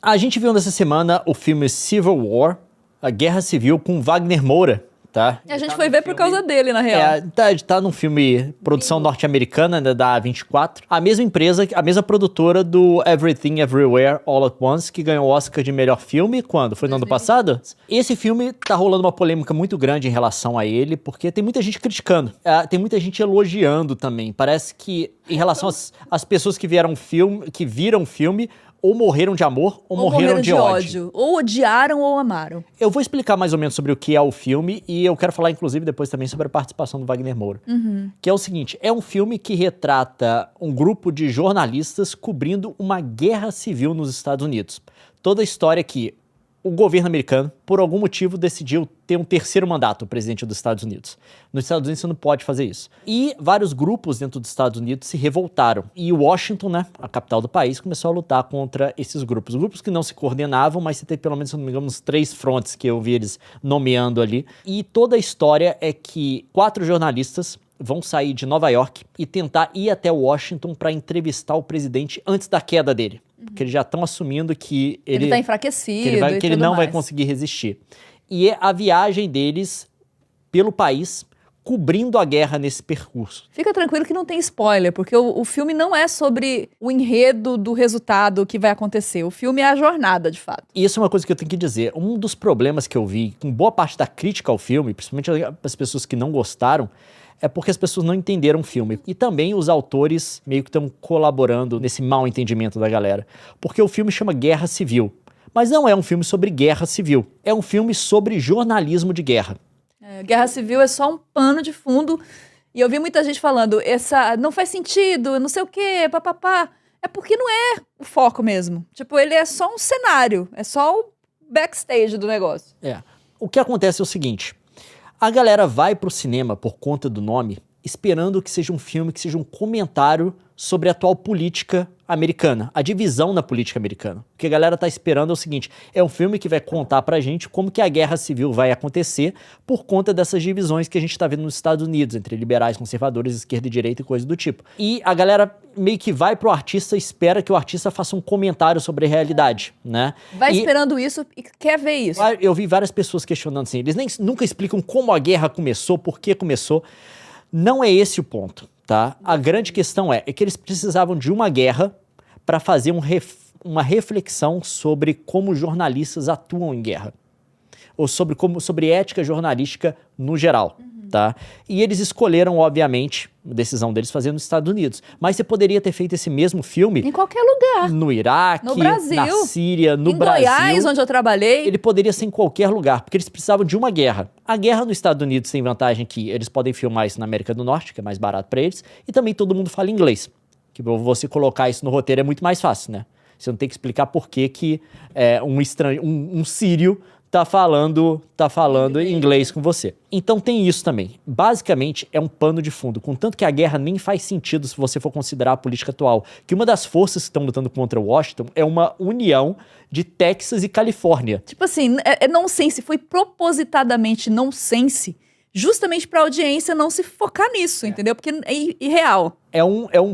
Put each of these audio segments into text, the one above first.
A gente viu nessa semana o filme Civil War, a Guerra Civil, com Wagner Moura, tá? A gente foi ver por causa dele, na real. Tá num filme, produção norte-americana, né, da A24. A mesma empresa, a mesma produtora do Everything Everywhere All at Once, que ganhou o Oscar de melhor filme, quando? Foi no ano passado? Esse filme tá rolando uma polêmica muito grande em relação a ele, porque tem muita gente criticando. Tem muita gente elogiando também. Parece que, em relação às pessoas que viram o filme, ou morreram de amor, ou morreram de ódio. Ou odiaram ou amaram. Eu vou explicar mais ou menos sobre o que é o filme, e eu quero falar, inclusive, depois também sobre a participação do Wagner Moura. Que é o seguinte, é um filme que retrata um grupo de jornalistas cobrindo uma guerra civil nos Estados Unidos. Toda a história que o governo americano, por algum motivo, decidiu ter um terceiro mandato, o presidente dos Estados Unidos. Nos Estados Unidos você não pode fazer isso. E vários grupos dentro dos Estados Unidos se revoltaram. E Washington, né, a capital do país, começou a lutar contra esses grupos. Grupos que não se coordenavam, mas você tem pelo menos, se não me engano, uns 3 frontes que eu vi eles nomeando ali. E toda a história é que 4 jornalistas vão sair de Nova York e tentar ir até Washington para entrevistar o presidente antes da queda dele. Porque eles já estão assumindo que ele tá enfraquecido que ele não vai conseguir resistir. E é a viagem deles pelo país, cobrindo a guerra nesse percurso. Fica tranquilo que não tem spoiler, porque o filme não é sobre o enredo do resultado que vai acontecer. O filme é a jornada, de fato. E isso é uma coisa que eu tenho que dizer. Um dos problemas que eu vi com boa parte da crítica ao filme, principalmente as pessoas que não gostaram, é porque as pessoas não entenderam o filme. E também os autores meio que estão colaborando nesse mau entendimento da galera. Porque o filme chama Guerra Civil. Mas não é um filme sobre guerra civil. É um filme sobre jornalismo de guerra. Guerra Civil é só um pano de fundo. E eu vi muita gente falando, não faz sentido, não sei o quê, papapá. É porque não é o foco mesmo. Tipo, ele é só um cenário. É só o backstage do negócio. O que acontece é o seguinte. A galera vai pro cinema por conta do nome, esperando que seja um filme, que seja um comentário sobre a atual política americana, a divisão na política americana. O que a galera tá esperando é o seguinte, é um filme que vai contar pra gente como que a guerra civil vai acontecer por conta dessas divisões que a gente tá vendo nos Estados Unidos, entre liberais, conservadores, esquerda e direita e coisa do tipo. E a galera meio que vai pro artista e espera que o artista faça um comentário sobre a realidade, né? Vai esperando isso e quer ver isso. Eu vi várias pessoas questionando assim, eles nunca explicam como a guerra começou, por que começou. Não é esse o ponto, tá? A grande questão é que eles precisavam de uma guerra para fazer uma reflexão sobre como jornalistas atuam em guerra. Ou sobre ética jornalística no geral, tá? E eles escolheram, obviamente, a decisão deles fazer nos Estados Unidos. Mas você poderia ter feito esse mesmo filme em qualquer lugar. No Iraque, no Brasil, na Síria, no em Brasil. Goiás, onde eu trabalhei. Ele poderia ser em qualquer lugar, porque eles precisavam de uma guerra. A guerra nos Estados Unidos tem vantagem que eles podem filmar isso na América do Norte, que é mais barato para eles, e também todo mundo fala inglês. Que você colocar isso no roteiro é muito mais fácil, né? Você não tem que explicar por que um sírio tá falando inglês com você. Então tem isso também. Basicamente é um pano de fundo, contanto que a guerra nem faz sentido se você for considerar a política atual. Que uma das forças que estão lutando contra Washington é uma união de Texas e Califórnia. Tipo assim, é nonsense, foi propositadamente nonsense, justamente pra audiência não se focar nisso, entendeu? Porque é irreal.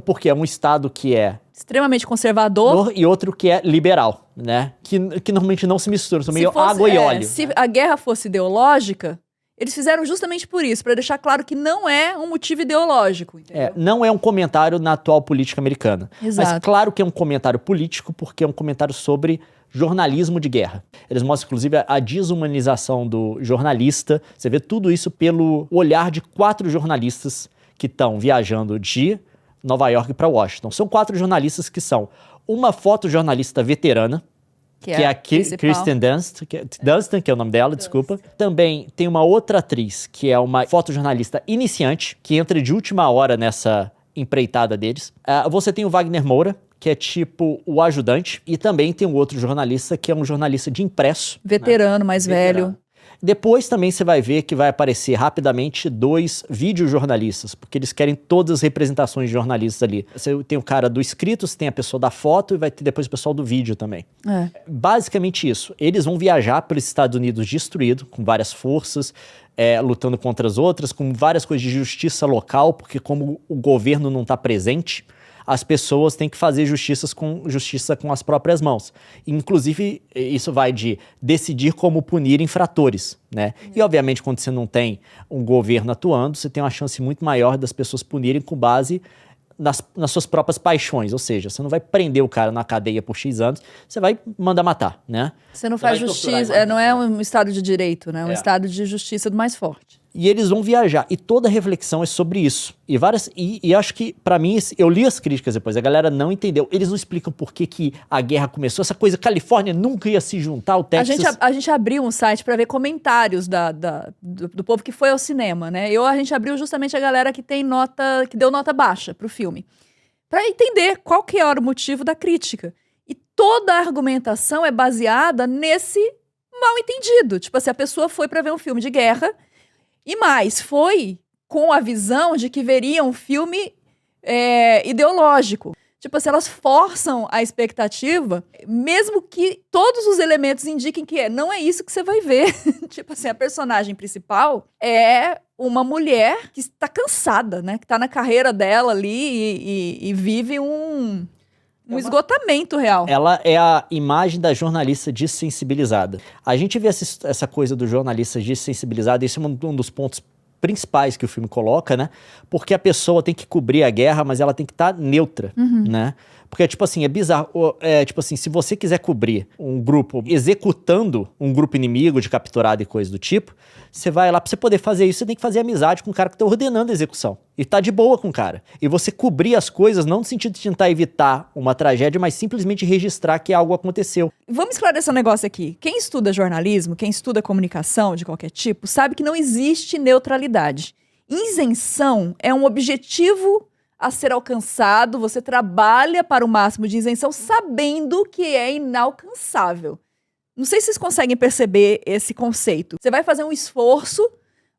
Porque é um estado que é extremamente conservador e outro que é liberal, né? Que normalmente não se misturam, são meio água e óleo. Se a guerra fosse ideológica, eles fizeram justamente por isso, para deixar claro que não é um motivo ideológico, entendeu? Não é um comentário na atual política americana. Exato. Mas claro que é um comentário político, porque é um comentário sobre jornalismo de guerra. Eles mostram, inclusive, a desumanização do jornalista. Você vê tudo isso pelo olhar de 4 jornalistas que estão viajando de Nova York para Washington. São 4 jornalistas que são uma fotojornalista veterana, que é a Kristen Dunst, que é o nome dela, desculpa. Também tem uma outra atriz, que é uma fotojornalista iniciante, que entra de última hora nessa empreitada deles. Você tem o Wagner Moura, que é tipo o ajudante, e também tem um outro jornalista, que é um jornalista de impresso. Veterano, né? Mais velho. Depois também você vai ver que vai aparecer rapidamente 2 videojornalistas, porque eles querem todas as representações de jornalistas ali. Você tem o cara do escrito, você tem a pessoa da foto e vai ter depois o pessoal do vídeo também. Basicamente isso. Eles vão viajar pelos Estados Unidos destruído, com várias forças, lutando contra as outras, com várias coisas de justiça local, porque como o governo não está presente, as pessoas têm que fazer justiça com as próprias mãos. Inclusive, isso vai de decidir como punir infratores, né? E, obviamente, quando você não tem um governo atuando, você tem uma chance muito maior das pessoas punirem com base nas suas próprias paixões. Ou seja, você não vai prender o cara na cadeia por X anos, você vai mandar matar, né? Você não faz justiça, não é um estado de direito, né? É um estado de justiça do mais forte. E eles vão viajar. E toda a reflexão é sobre isso. E acho que, pra mim, eu li as críticas depois, a galera não entendeu. Eles não explicam por que a guerra começou. Essa coisa, Califórnia nunca ia se juntar ao Texas. A gente abriu um site pra ver comentários do povo que foi ao cinema, né? A gente abriu justamente a galera que deu nota baixa pro filme. Pra entender qual que era o motivo da crítica. E toda a argumentação é baseada nesse mal entendido. Tipo assim, a pessoa foi pra ver um filme de guerra. E mais, foi com a visão de que veria um filme ideológico. Tipo assim, elas forçam a expectativa, mesmo que todos os elementos indiquem que não é isso que você vai ver. Tipo assim, a personagem principal é uma mulher que está cansada, né? Que está na carreira dela ali e vive um esgotamento real. Ela é a imagem da jornalista dessensibilizada. A gente vê essa coisa do jornalista dessensibilizado, esse é um dos pontos principais que o filme coloca, né? Porque a pessoa tem que cobrir a guerra, mas ela tem que estar neutra, né? Porque, tipo assim, é bizarro. Tipo assim, se você quiser cobrir um grupo executando um grupo inimigo de capturado e coisa do tipo, você vai lá, pra você poder fazer isso, você tem que fazer amizade com o cara que tá ordenando a execução. E tá de boa com o cara. E você cobrir as coisas, não no sentido de tentar evitar uma tragédia, mas simplesmente registrar que algo aconteceu. Vamos esclarecer um negócio aqui. Quem estuda jornalismo, quem estuda comunicação de qualquer tipo, sabe que não existe neutralidade. Isenção é um objetivo a ser alcançado, você trabalha para o máximo de isenção sabendo que é inalcançável. Não sei se vocês conseguem perceber esse conceito. Você vai fazer um esforço,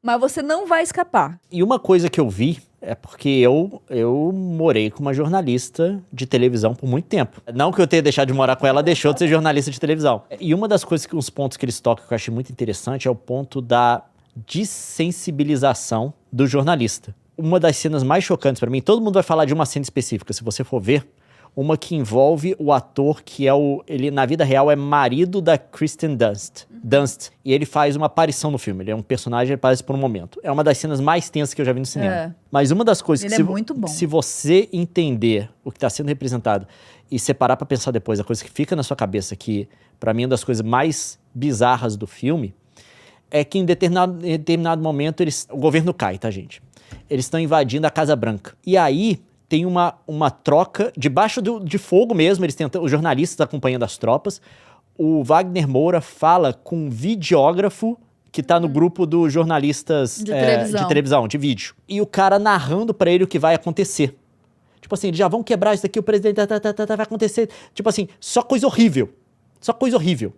mas você não vai escapar. E uma coisa que eu vi é porque eu morei com uma jornalista de televisão por muito tempo. Não que eu tenha deixado de morar com ela, deixou de ser jornalista de televisão. E uma das coisas, os pontos que eles tocam que eu achei muito interessante é o ponto da dessensibilização do jornalista. Uma das cenas mais chocantes pra mim, todo mundo vai falar de uma cena específica, se você for ver, uma que envolve o ator que ele na vida real é marido da Kristen Dunst, e ele faz uma aparição no filme, ele é um personagem, ele aparece por um momento. É uma das cenas mais tensas que eu já vi no cinema. Mas uma das coisas ele é muito bom. Se você entender o que está sendo representado e separar pra pensar depois, a coisa que fica na sua cabeça, que pra mim é uma das coisas mais bizarras do filme, é que em determinado momento o governo cai, tá, gente? Eles estão invadindo a Casa Branca. E aí tem uma troca debaixo de fogo mesmo. Os jornalistas acompanhando as tropas. O Wagner Moura fala com um videógrafo que tá no grupo dos jornalistas de televisão, de vídeo. E o cara narrando pra ele o que vai acontecer. Tipo assim, eles já vão quebrar isso daqui, o presidente vai acontecer. Tipo assim, só coisa horrível. Só coisa horrível.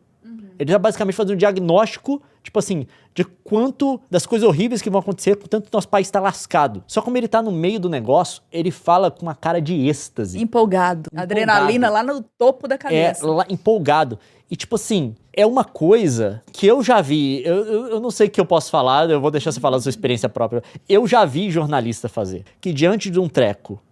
Ele já basicamente faz um diagnóstico, tipo assim, de quanto das coisas horríveis que vão acontecer, tanto nosso país tá lascado. Só como ele tá no meio do negócio, ele fala com uma cara de êxtase. Empolgado. Adrenalina lá no topo da cabeça. Lá, empolgado. E tipo assim, é uma coisa que eu já vi, eu não sei o que eu posso falar, eu vou deixar você falar da sua experiência própria. Eu já vi jornalista fazer, que diante de um treco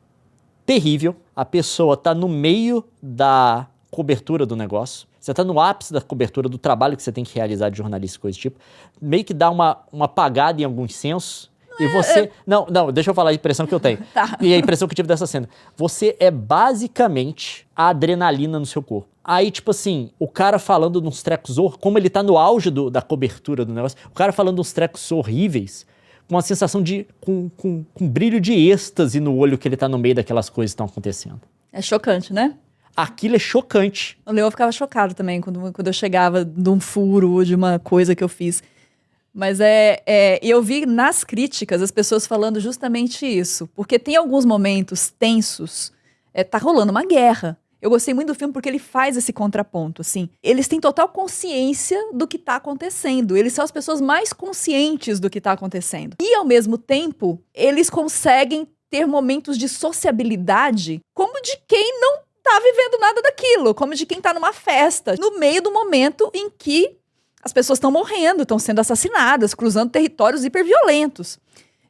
terrível, a pessoa tá no meio da cobertura do negócio, você tá no ápice da cobertura do trabalho que você tem que realizar de jornalista e coisa do tipo, meio que dá uma apagada em alguns sensos, e você... Não, deixa eu falar a impressão que eu tenho. Tá. E a impressão que eu tive dessa cena. Você é basicamente a adrenalina no seu corpo. Aí, tipo assim, o cara falando de uns trecos como ele tá no auge da cobertura do negócio, o cara falando de uns trecos horríveis, com uma sensação de... com brilho de êxtase no olho que ele tá no meio daquelas coisas que estão acontecendo. É chocante, né? Aquilo é chocante. O Leão ficava chocado também quando eu chegava de um furo ou de uma coisa que eu fiz. Mas eu vi nas críticas as pessoas falando justamente isso. Porque tem alguns momentos tensos, tá rolando uma guerra. Eu gostei muito do filme porque ele faz esse contraponto, assim. Eles têm total consciência do que tá acontecendo. Eles são as pessoas mais conscientes do que tá acontecendo. E, ao mesmo tempo, eles conseguem ter momentos de sociabilidade como de quem não tá vivendo nada daquilo, como de quem tá numa festa, no meio do momento em que as pessoas estão morrendo, estão sendo assassinadas, cruzando territórios hiperviolentos.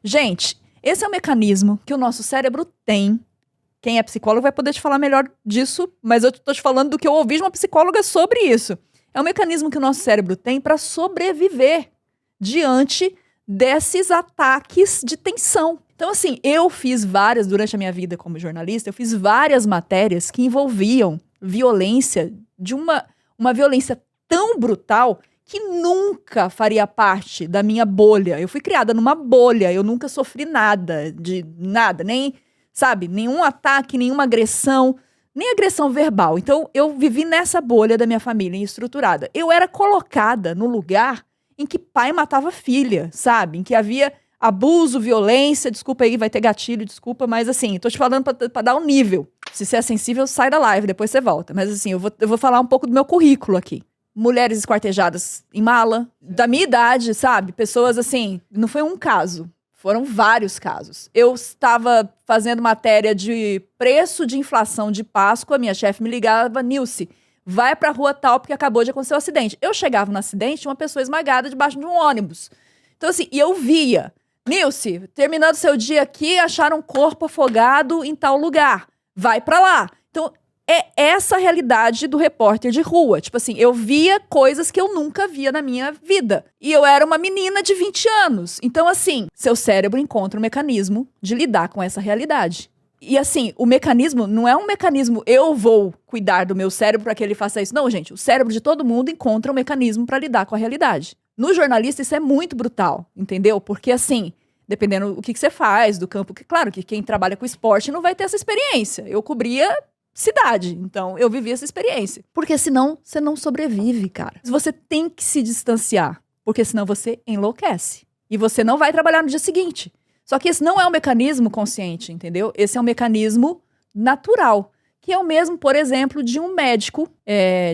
Gente, esse é um mecanismo que o nosso cérebro tem Quem é psicólogo vai poder te falar melhor disso, mas eu tô te falando do que eu ouvi de uma psicóloga sobre isso. É um mecanismo que o nosso cérebro tem para sobreviver diante desses ataques de tensão. Então, assim, durante a minha vida como jornalista, eu fiz várias matérias que envolviam violência, de uma violência tão brutal que nunca faria parte da minha bolha. Eu fui criada numa bolha, eu nunca sofri nada, nem, sabe, nenhum ataque, nenhuma agressão, nem agressão verbal. Então, eu vivi nessa bolha da minha família estruturada. Eu era colocada no lugar em que pai matava filha, sabe? Em que havia abuso, violência, desculpa aí, vai ter gatilho, desculpa, mas assim, tô te falando pra dar um nível. Se você é sensível, sai da live, depois você volta. Mas assim, eu vou falar um pouco do meu currículo aqui. Mulheres esquartejadas em mala, da minha idade, sabe? Pessoas assim, não foi um caso, foram vários casos. Eu estava fazendo matéria de preço de inflação de Páscoa, minha chefe me ligava, Nilce, vai pra rua tal porque acabou de acontecer um acidente. Eu chegava no acidente, tinha uma pessoa esmagada debaixo de um ônibus. Então assim, e eu via, Nilce, terminando seu dia aqui, acharam um corpo afogado em tal lugar. Vai pra lá. Então, é essa a realidade do repórter de rua. Tipo assim, eu via coisas que eu nunca via na minha vida. E eu era uma menina de 20 anos. Então, assim, seu cérebro encontra um mecanismo de lidar com essa realidade. E assim, o mecanismo não é um mecanismo, eu vou cuidar do meu cérebro para que ele faça isso. Não, gente, o cérebro de todo mundo encontra um mecanismo para lidar com a realidade. No jornalista, isso é muito brutal, entendeu? Porque assim, dependendo do que você faz, do campo, claro que quem trabalha com esporte não vai ter essa experiência. Eu cobria cidade, então eu vivi essa experiência. Porque senão você não sobrevive, cara. Você tem que se distanciar, porque senão você enlouquece. E você não vai trabalhar no dia seguinte. Só que esse não é um mecanismo consciente, entendeu? Esse é um mecanismo natural, que é o mesmo, por exemplo, de um médico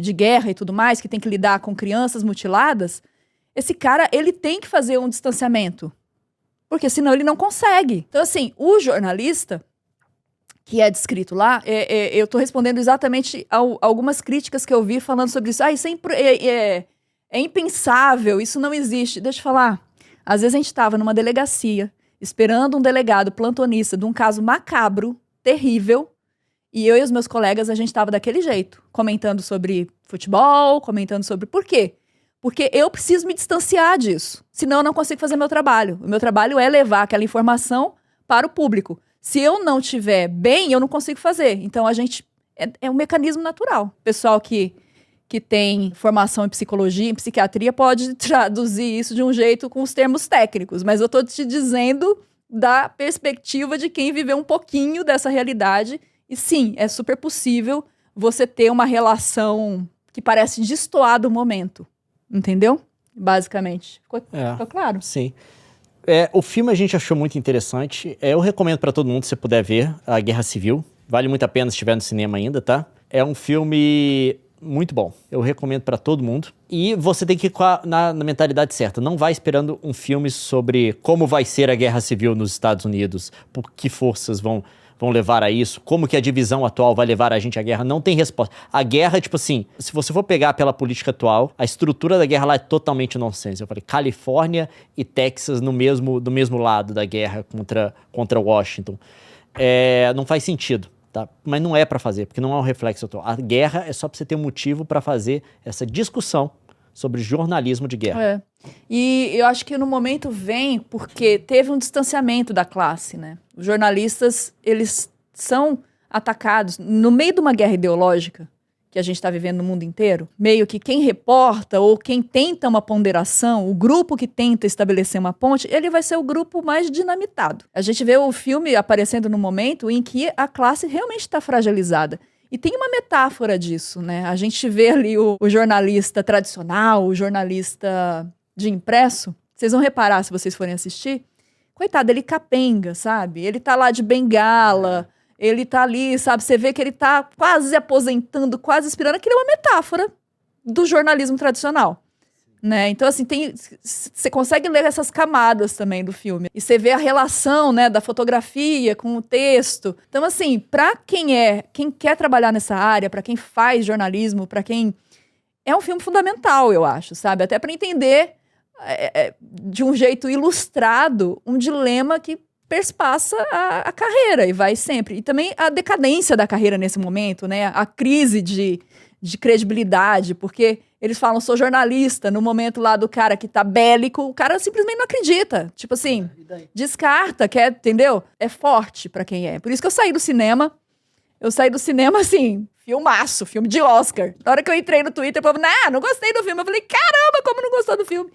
de guerra e tudo mais, que tem que lidar com crianças mutiladas. Esse cara, ele tem que fazer um distanciamento, porque senão ele não consegue. Então, assim, o jornalista, que é descrito lá, eu tô respondendo exatamente a algumas críticas que eu vi falando sobre isso. Isso é impensável, isso não existe. Deixa eu falar. Às vezes a gente estava numa delegacia, esperando um delegado plantonista de um caso macabro, terrível, e eu e os meus colegas, a gente estava daquele jeito, comentando sobre futebol, comentando sobre... Por quê? Porque eu preciso me distanciar disso, senão eu não consigo fazer meu trabalho. O meu trabalho é levar aquela informação para o público. Se eu não estiver bem, eu não consigo fazer. Então, a gente... É um mecanismo natural. O pessoal que tem formação em psicologia, em psiquiatria, pode traduzir isso de um jeito com os termos técnicos. Mas eu estou te dizendo da perspectiva de quem viveu um pouquinho dessa realidade. E sim, é super possível você ter uma relação que parece destoar do momento. Entendeu? Basicamente. Ficou claro? Sim. O filme a gente achou muito interessante. Eu recomendo para todo mundo, se puder ver, A Guerra Civil. Vale muito a pena se estiver no cinema ainda, tá? É um filme muito bom. Eu recomendo para todo mundo. E você tem que ir na mentalidade certa. Não vai esperando um filme sobre como vai ser a Guerra Civil nos Estados Unidos, por que forças vão levar a isso, como que a divisão atual vai levar a gente à guerra. Não tem resposta. A guerra, tipo assim, se você for pegar pela política atual, a estrutura da guerra lá é totalmente nonsense. Eu falei, Califórnia e Texas do mesmo lado da guerra contra Washington. Não faz sentido, tá? Mas não é pra fazer, porque não é um reflexo atual. A guerra é só pra você ter um motivo pra fazer essa discussão sobre jornalismo de guerra. E eu acho que no momento vem porque teve um distanciamento da classe, né? Os jornalistas, eles são atacados no meio de uma guerra ideológica que a gente está vivendo no mundo inteiro. Meio que quem reporta ou quem tenta uma ponderação, o grupo que tenta estabelecer uma ponte, ele vai ser o grupo mais dinamitado. A gente vê o filme aparecendo no momento em que a classe realmente está fragilizada. E tem uma metáfora disso, né? A gente vê ali o jornalista tradicional, o jornalista de impresso. Vocês vão reparar se vocês forem assistir. Coitado, ele capenga, sabe? Ele tá lá de bengala, ele tá ali, sabe? Você vê que ele tá quase aposentando, quase expirando. Aquilo é uma metáfora do jornalismo tradicional, né? Então, assim, você consegue ler essas camadas também do filme. E você vê a relação, né, da fotografia com o texto. Então, assim, para quem quer trabalhar nessa área, para quem faz jornalismo, para quem... É um filme fundamental, eu acho, sabe? Até para entender de um jeito ilustrado um dilema que perspassa a carreira e vai sempre. E também a decadência da carreira nesse momento, né? A crise de credibilidade, porque eles falam, sou jornalista, no momento lá do cara que tá bélico, o cara simplesmente não acredita. Tipo assim, descarta, entendeu? É forte pra quem é. Por isso que eu saí do cinema, assim, filmaço, filme de Oscar. Na hora que eu entrei no Twitter, o povo, não gostei do filme. Eu falei, caramba, como não gostou do filme?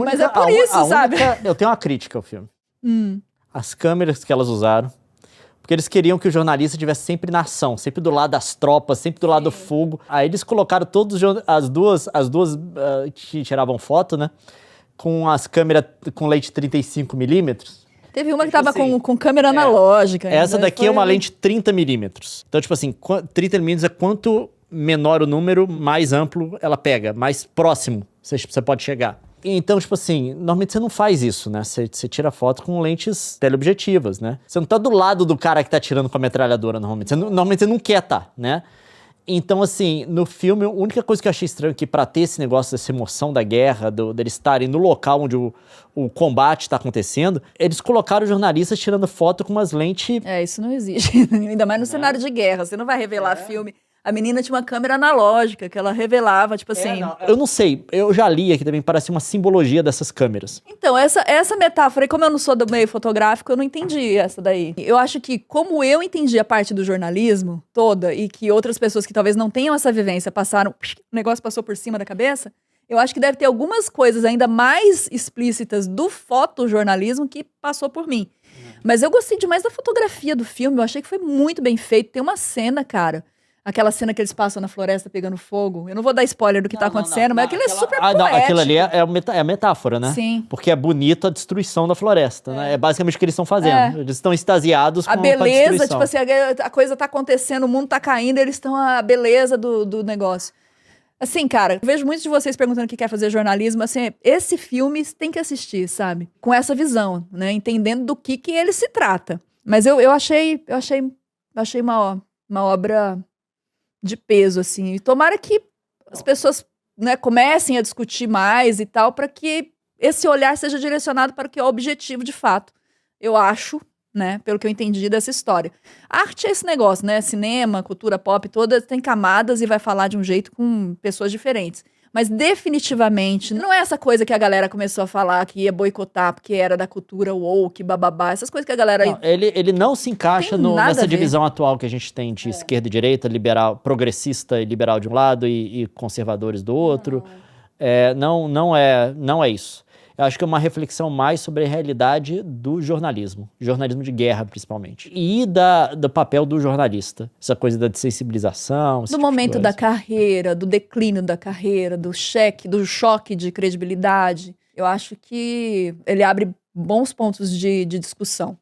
Mas é por isso, sabe? Eu tenho uma crítica ao filme. As câmeras que elas usaram. Porque eles queriam que o jornalista estivesse sempre na ação, sempre do lado das tropas, sempre do lado do fogo. Aí eles colocaram as duas que tiravam foto, né? Com as câmeras com lente 35mm. Teve uma que tava com câmera analógica. Essa daqui é uma lente 30mm. Então, tipo assim, 30mm é quanto menor o número, mais amplo ela pega, mais próximo você pode chegar. Então, tipo assim, normalmente você não faz isso, né? Você tira foto com lentes teleobjetivas, né? Você não tá do lado do cara que tá tirando com a metralhadora, normalmente. Normalmente você não quer tá, né? Então, assim, no filme, a única coisa que eu achei estranho é que pra ter esse negócio, essa emoção da guerra, deles estarem no local onde o combate tá acontecendo, eles colocaram jornalistas tirando foto com umas lentes... Isso não existe. Ainda mais no cenário de guerra. Você não vai revelar filme... A menina tinha uma câmera analógica que ela revelava, tipo assim... Eu não sei, eu já li aqui também, parece uma simbologia dessas câmeras. Então, essa metáfora, e como eu não sou do meio fotográfico, eu não entendi essa daí. Eu acho que, como eu entendi a parte do jornalismo toda, e que outras pessoas que talvez não tenham essa vivência passaram... O negócio passou por cima da cabeça, eu acho que deve ter algumas coisas ainda mais explícitas do fotojornalismo que passou por mim. Mas eu gostei demais da fotografia do filme, eu achei que foi muito bem feito. Tem uma cena, cara... Aquela cena que eles passam na floresta pegando fogo. Eu não vou dar spoiler do que tá acontecendo, mas aquilo é super poético. Não, aquilo ali é a metáfora, né? Sim. Porque é bonito a destruição da floresta, né? É basicamente o que eles estão fazendo. Eles estão extasiados com a beleza, tipo assim, a coisa tá acontecendo, o mundo tá caindo, eles estão a beleza do negócio. Assim, cara, eu vejo muitos de vocês perguntando o que quer fazer jornalismo, assim, esse filme tem que assistir, sabe? Com essa visão, né? Entendendo do que ele se trata. Mas eu achei uma obra... de peso, assim. E tomara que as pessoas, né, comecem a discutir mais e tal, para que esse olhar seja direcionado para o que é o objetivo de fato. Eu acho, né, pelo que eu entendi dessa história. A arte é esse negócio, né? Cinema, cultura pop, toda tem camadas e vai falar de um jeito com pessoas diferentes. Mas definitivamente não é essa coisa que a galera começou a falar que ia boicotar porque era da cultura woke, bababá, essas coisas que a galera... Não, ele não se encaixa nessa divisão atual que a gente tem de esquerda e direita, liberal, progressista e liberal de um lado e conservadores do outro. Não é isso. Eu acho que é uma reflexão mais sobre a realidade do jornalismo de guerra, principalmente. E do papel do jornalista. Essa coisa da sensibilização. Do momento da carreira, do declínio da carreira, do choque de credibilidade. Eu acho que ele abre bons pontos de discussão.